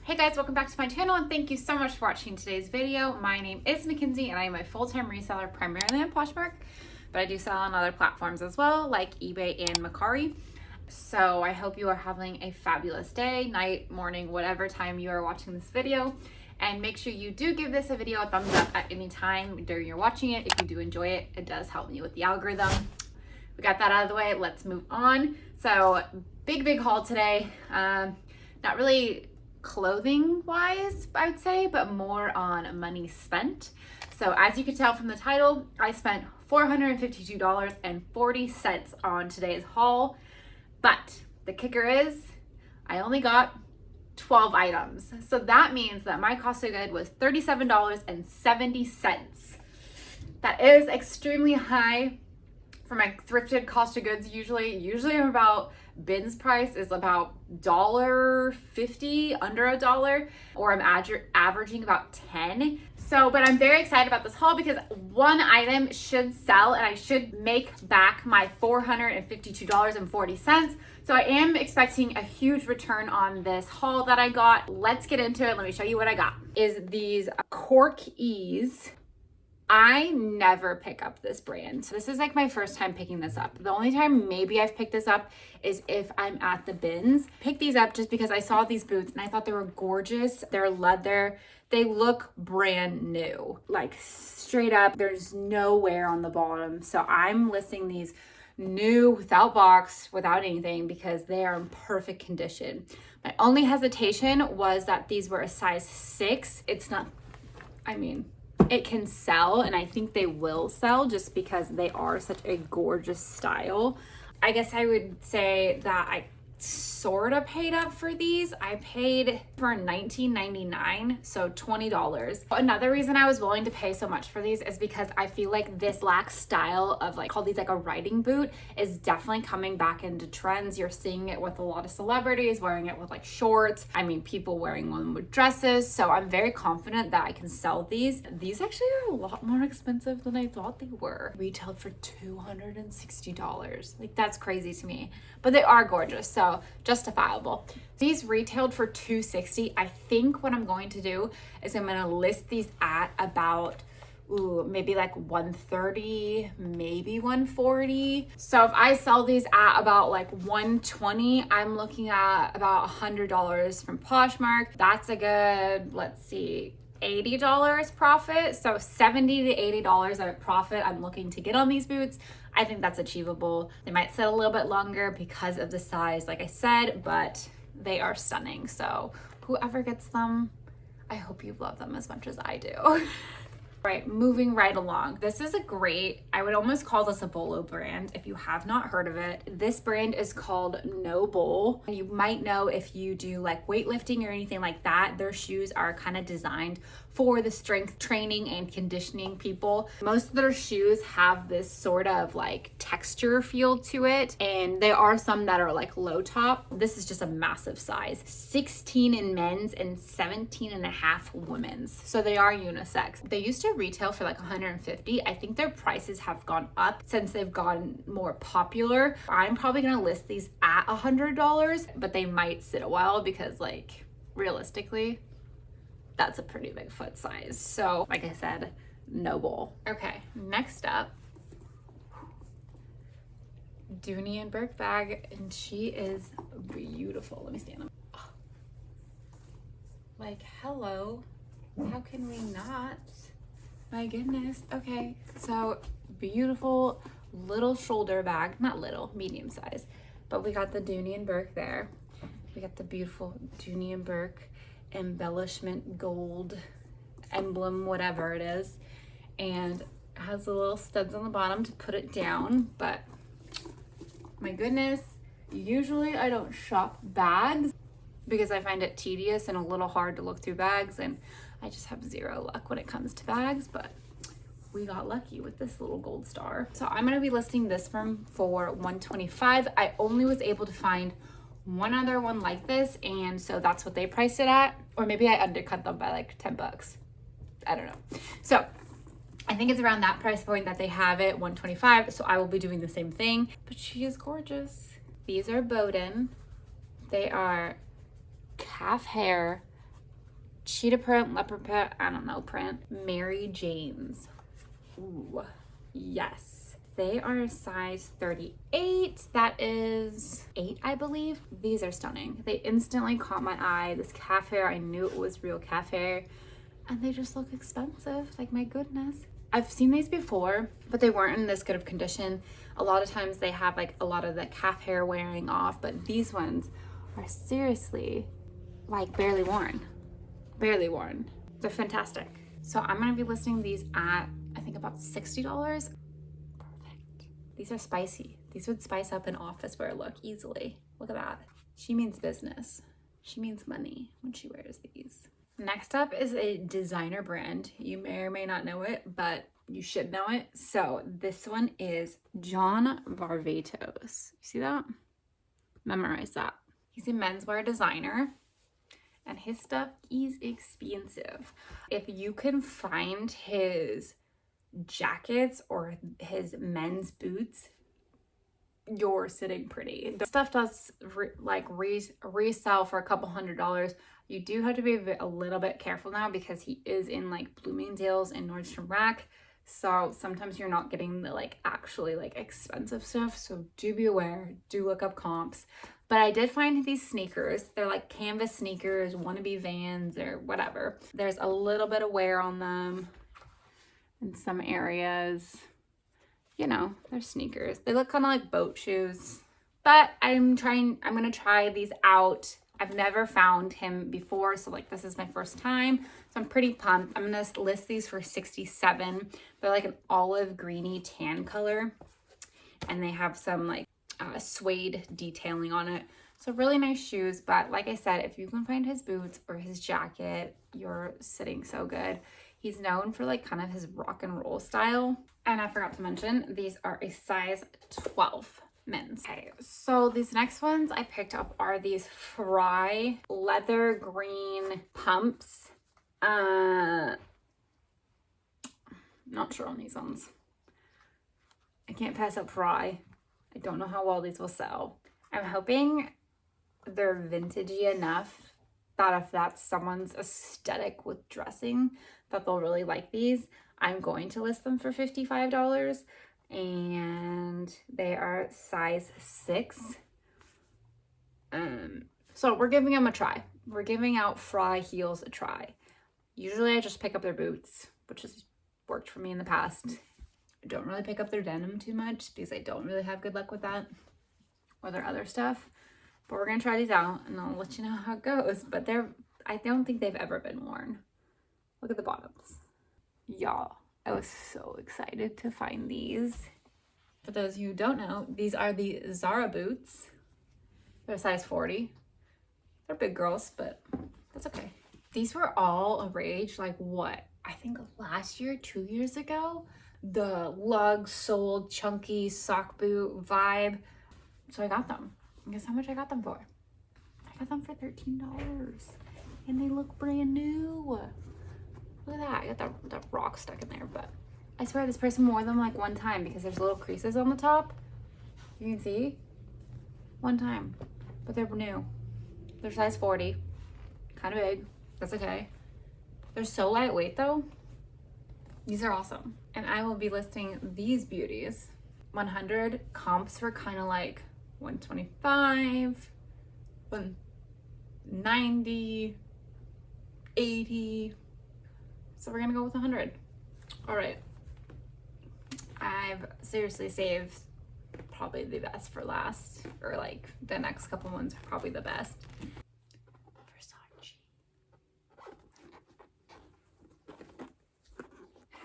Hey guys, welcome back to my channel and thank you so much for watching today's video. My name is Mackenzie and I am a full-time reseller primarily on Poshmark, but I do sell on other platforms as well like eBay and mccoy. So I hope you are having a fabulous day, night, morning, whatever time you are watching this video. And make sure you do give this a video a thumbs up at any time during your watching it. If you do enjoy it, it does help me with the algorithm. We got that out of the way, let's move on. So big haul today. Not really clothing wise, I would say, but more on money spent. So as you can tell from the title, I spent $452.40 on today's haul. But the kicker is I only got 12 items. So that means that my cost of good was $37.70. That is extremely high for my thrifted cost of goods. Usually I'm about, bins price is about $1.50, under $1, or I'm averaging about 10. So, but I'm very excited about this haul because one item should sell and I should make back my $452.40. So I am expecting a huge return on this haul that I got. Let's get into it. Let me show you what I got. Is these Corkys. I never pick up this brand. So this is like my first time picking this up. The only time maybe I've picked this up is if I'm at the bins. Pick these up just because I saw these boots and I thought they were gorgeous. They're leather. They look brand new, like straight up. There's no wear on the bottom. So I'm listing these new, without box, without anything, because they are in perfect condition. My only hesitation was that these were a size 6. It's not, I mean, it can sell and I think they will sell just because they are such a gorgeous style. I guess I would say that I sort of paid up for these. I paid for $19.99, so $20. Another reason I was willing to pay so much for these is because I feel like this black style of like, call these like a riding boot, is definitely coming back into trends. You're seeing it with a lot of celebrities wearing it with like shorts. I mean, people wearing them with dresses. So I'm very confident that I can sell these. These actually are a lot more expensive than I thought they were. Retailed for $260. Like, that's crazy to me, but they are gorgeous. So justifiable. These retailed for $260. I think what I'm going to do is I'm going to list these at about maybe like $130, maybe $140. So if I sell these at about like $120, I'm looking at about $100 from Poshmark. That's a good, let's see, $80 profit. So $70 to $80 of profit I'm looking to get on these boots. I think that's achievable. They might sit a little bit longer because of the size, like I said, but they are stunning. So whoever gets them, I hope you love them as much as I do. Right, moving right along. This is a great, I would almost call this a bolo brand if you have not heard of it. This brand is called Noble. You might know if you do like weightlifting or anything like that, their shoes are kind of designed for the strength training and conditioning people. Most of their shoes have this sort of like texture feel to it, and there are some that are like low top. This is just a massive size, 16 in men's and 17 and a half women's. So they are unisex. They used to retail for like $150. I think their prices have gone up since they've gotten more popular. I'm probably gonna list these at $100, but they might sit a while because like realistically, that's a pretty big foot size. So like I said, Noble. Okay, next up, Dooney Bourke bag, and she is beautiful. Let me stand up. Like, hello, how can we not? My goodness. Okay, so beautiful little shoulder bag, not little, medium size, but we got the Dooney Bourke there. We got the beautiful Dooney Bourke embellishment gold emblem, whatever it is, and has the little studs on the bottom to put it down. But my goodness, usually I don't shop bags because I find it tedious and a little hard to look through bags, and I just have zero luck when it comes to bags, but we got lucky with this little gold star. So I'm going to be listing this from for $125. I only was able to find one other one like this, and so that's what they priced it at, or maybe I undercut them by like 10 bucks. I don't know. So I think it's around that price point that they have it, $125. So I will be doing the same thing, but she is gorgeous. These are Boden. They are calf hair cheetah print, leopard print, I don't know, print. Mary Janes. Ooh, yes. They are a size 38. That is 8, I believe. These are stunning. They instantly caught my eye. This calf hair, I knew it was real calf hair. And they just look expensive. Like, my goodness. I've seen these before, but they weren't in this good of condition. A lot of times they have like a lot of the calf hair wearing off, but these ones are seriously like barely worn. Barely worn. They're fantastic. So I'm gonna be listing these at, I think, about $60. Perfect. These are spicy. These would spice up an office wear look easily. Look at that. She means business. She means money when she wears these. Next up is a designer brand. You may or may not know it, but you should know it. So this one is John Varvatos. You see that? Memorize that. He's a menswear designer and his stuff is expensive. If you can find his jackets or his men's boots, you're sitting pretty. The stuff does resell for a couple $100s. You do have to be a little bit careful now because he is in like Bloomingdale's and Nordstrom Rack. So sometimes you're not getting the like actually like expensive stuff. So do be aware, do look up comps. But I did find these sneakers. They're like canvas sneakers, wannabe Vans or whatever. There's a little bit of wear on them in some areas. You know, they're sneakers. They look kind of like boat shoes, but I'm gonna try these out. I've never found him before, so like this is my first time. So I'm pretty pumped. I'm gonna list these for $67. They're like an olive greeny tan color, and they have some like suede detailing on it. So really nice shoes, but like I said, if you can find his boots or his jacket, you're sitting so good. He's known for like kind of his rock and roll style. And I forgot to mention, these are a size 12 men's. Okay, so these next ones I picked up are these Frye leather green pumps. Not sure on these ones. I can't pass up Frye. I don't know how well these will sell. I'm hoping they're vintagey enough that if that's someone's aesthetic with dressing, that they'll really like these. I'm going to list them for $55, and they are size 6. So we're giving them a try. We're giving out Frye heels a try. Usually I just pick up their boots, which has worked for me in the past. I don't really pick up their denim too much because I don't really have good luck with that or their other stuff. But we're gonna try these out and I'll let you know how it goes. But I don't think they've ever been worn. Look at the bottoms. Y'all, I was so excited to find these. For those of you who don't know, these are the Zara boots. They're size 40. They're big girls, but that's okay. These were all a rage, like what? I think last year, 2 years ago, the lug soled chunky sock boot vibe. So I got them. And guess how much I got them for? I got them for $13. And they look brand new. Look at that. I got that rock stuck in there, but I swear this person wore them like one time because there's little creases on the top. You can see? One time. But they're new. They're size 40. Kind of big. That's okay. They're so lightweight though. These are awesome. And I will be listing these beauties. 100 comps were kind of like 125, 190, 80. So we're gonna go with 100. All right. I've seriously saved probably the best for last, or like the next couple ones are probably the best. Versace.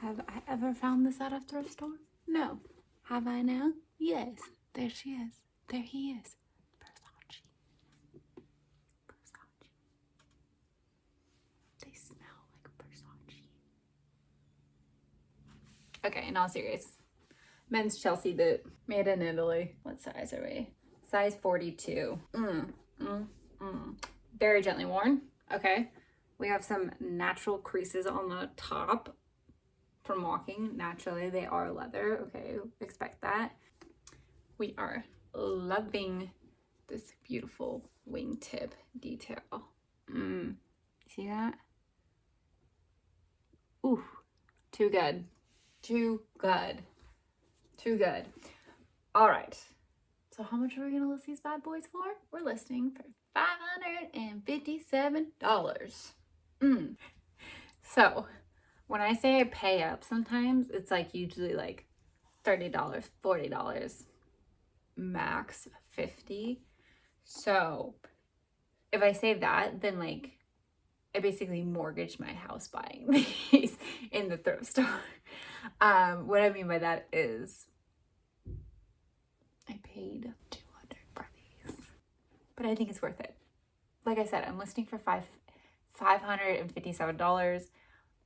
Have I ever found this at a thrift store? No. Have I now? Yes. There she is. There he is. Versace. Versace. They smell like Versace. Okay, in all serious. Men's Chelsea boot. Made in Italy. What size are we? Size 42. Very gently worn. Okay. We have some natural creases on the top from walking. Naturally, they are leather. Okay, expect that. We are loving this beautiful wingtip detail. See that? Ooh, too good. Too good. Too good. All right. So how much are we gonna list these bad boys for? We're listing for $557. So when I say I pay up, sometimes it's like usually like $30, $40, max $50. So if I say that, then like I basically mortgaged my house buying these in the thrift store. What I mean by that is I paid $200 for these, but I think it's worth it. Like I said, I'm listing for $557.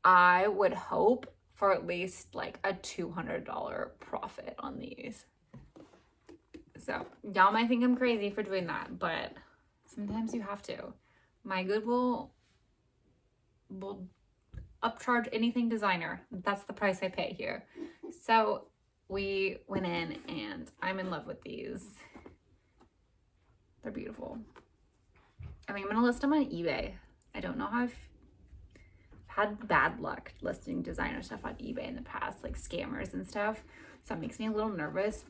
I would hope for at least like a $200 profit on these. So y'all might think I'm crazy for doing that, but sometimes you have to. My Goodwill will upcharge anything designer. That's the price I pay here. So we went in and I'm in love with these. They're beautiful. I think I'm gonna list them on eBay. I don't know how I've had bad luck listing designer stuff on eBay in the past, like scammers and stuff. So it makes me a little nervous,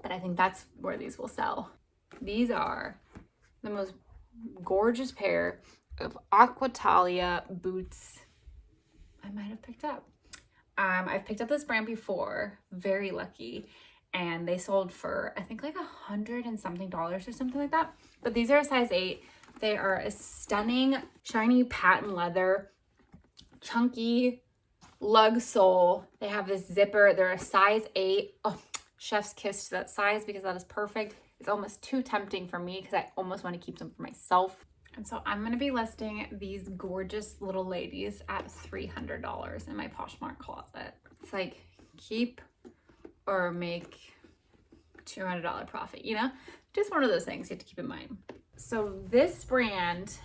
but I think that's where these will sell. These are the most gorgeous pair of Aquatalia boots I might have picked up. I've picked up this brand before, very lucky, and they sold for I think like $100 and something or something like that. But these are a size 8. They are a stunning shiny patent leather, chunky lug sole. They have this zipper. They're a size 8. Oh, chef's kiss to that size because that is perfect. It's almost too tempting for me because I almost want to keep them for myself. And so I'm going to be listing these gorgeous little ladies at $300 in my Poshmark closet. It's like keep or make $200 profit, you know? Just one of those things you have to keep in mind. So this brand,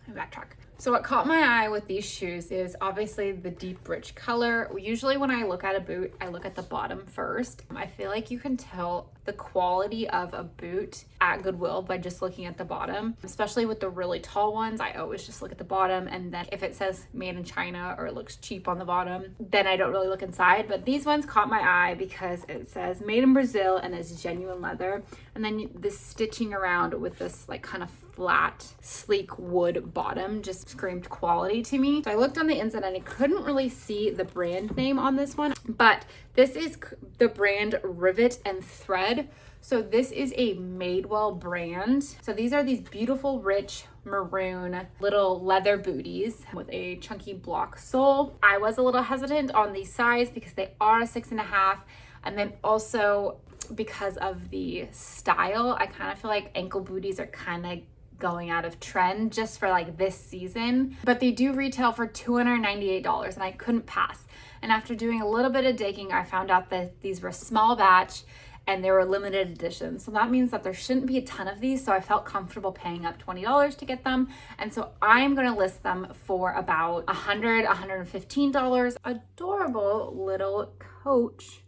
let me backtrack. So what caught my eye with these shoes is obviously the deep rich color. Usually when I look at a boot, I look at the bottom first. I feel like you can tell the quality of a boot at Goodwill by just looking at the bottom, especially with the really tall ones. I always just look at the bottom, and then if it says made in China or it looks cheap on the bottom, then I don't really look inside. But these ones caught my eye because it says made in Brazil and is genuine leather, and then this stitching around with this like kind of flat sleek wood bottom just screamed quality to me. So I looked on the inside and I couldn't really see the brand name on this one, but this is the brand Rivet and Thread. So this is a Madewell brand. So these are these beautiful, rich maroon little leather booties with a chunky block sole. I was a little hesitant on the size because they are a 6.5. And then also because of the style, I kind of feel like ankle booties are kind of going out of trend just for like this season, but they do retail for $298 and I couldn't pass. And after doing a little bit of digging, I found out that these were small batch and they were limited edition. So that means that there shouldn't be a ton of these. So I felt comfortable paying up $20 to get them. And so I'm gonna list them for about $100, $115. Adorable little Coach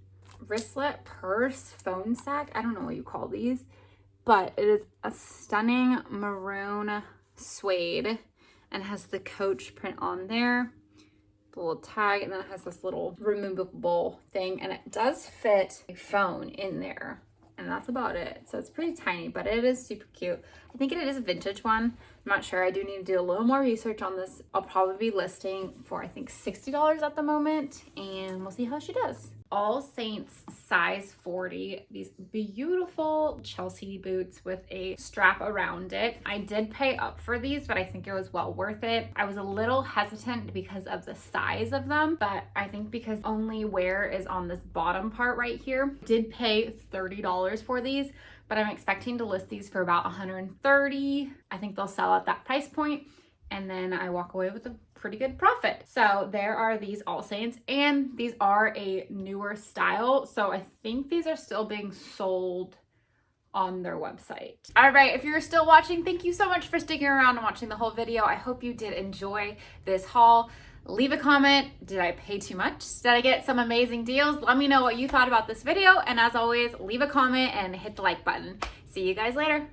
wristlet, purse, phone sack. I don't know what you call these, but it is a stunning maroon suede and has the Coach print on there, the little tag, and then it has this little removable thing, and it does fit a phone in there, and that's about it. So it's pretty tiny, but it is super cute. I think it is a vintage one. I'm not sure. I do need to do a little more research on this. I'll probably be listing for I think $60 at the moment, and we'll see how she does. AllSaints size 40, these beautiful Chelsea boots with a strap around it. I did pay up for these, but I think it was well worth it. I was a little hesitant because of the size of them, but I think because only wear is on this bottom part right here, did pay $30 for these, but I'm expecting to list these for about $130. I think they'll sell at that price point, and then I walk away with a pretty good profit. So there are these AllSaints, and these are a newer style. So I think these are still being sold on their website. All right, if you're still watching, thank you so much for sticking around and watching the whole video. I hope you did enjoy this haul. Leave a comment. Did I pay too much? Did I get some amazing deals? Let me know what you thought about this video. And as always, leave a comment and hit the like button. See you guys later.